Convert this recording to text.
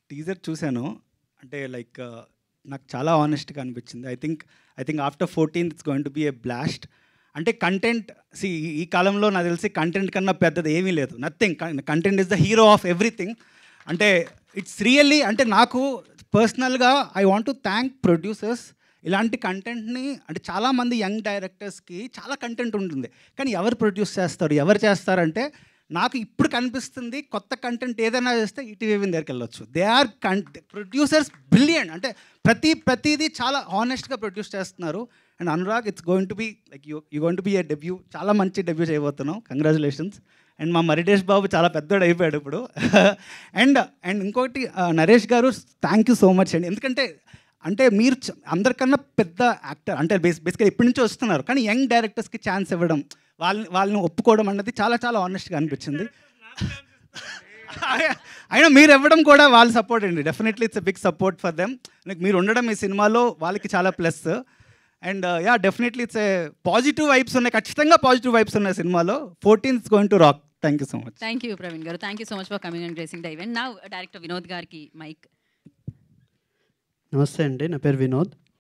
Teaser చూశాను. అంటే like నాకు చాలా ఆనెస్ట్గా అనిపించింది. I think after 14th it's going to be A blast. అంటే కంటెంట్ ఈ కాలంలో నాకు తెలిసి కంటెంట్ కన్నా పెద్దది ఏమీ లేదు. Nothing. Content is the hero of everything. అంటే ఇట్స్ రియల్లీ, అంటే నాకు పర్సనల్గా I want to thank producers. ఇలాంటి కంటెంట్ని అంటే చాలామంది యంగ్ డైరెక్టర్స్కి చాలా కంటెంట్ ఉంటుంది, కానీ ఎవరు ప్రొడ్యూస్ చేస్తారు, ఎవరు చేస్తారంటే నాకు ఇప్పుడు కనిపిస్తుంది కొత్త కంటెంట్ ఏదైనా చేస్తే ఈటీవీ దగ్గరికి వెళ్ళొచ్చు. They are producers brilliant. అంటే ప్రతిదీ చాలా హానెస్ట్గా ప్రొడ్యూస్ చేస్తున్నారు. And Anurag, it's going to be like you going to be a debut. చాలా మంచి డెబ్యూ చేయబోతున్నాం. కంగ్రాచులేషన్స్. అండ్ మా మరిడేష్ బాబు చాలా పెద్దోడు అయిపోయాడు ఇప్పుడు. అండ్ ఇంకొకటి నరేష్ గారు, థ్యాంక్ యూ సో మచ్ అండి. ఎందుకంటే అంటే మీరు అందరికన్నా పెద్ద యాక్టర్, అంటే బేసిక్గా ఇప్పటి నుంచి వస్తున్నారు, కానీ యంగ్ డైరెక్టర్స్కి ఛాన్స్ ఇవ్వడం, వాళ్ళని ఒప్పుకోవడం అన్నది చాలా చాలా ఆనెస్ట్గా అనిపించింది. అయినా మీరు ఇవ్వడం కూడా వాళ్ళ సపోర్ట్ అండి. Definitely it's a big support for them. Like మీరు ఉండడం ఈ సినిమాలో వాళ్ళకి చాలా plus. And yeah, definitely it's a positive vibes ఉన్నాయి, ఖచ్చితంగా పాజిటివ్ వైబ్స్ ఉన్నాయి సినిమాలో. 14th is going to rock. Thank you so much. Thank you Praveen garu. Thank you so much for coming and gracing the event. Now director Vinod గారికి mic. నమస్తే అండి, నా పేరు వినోద్.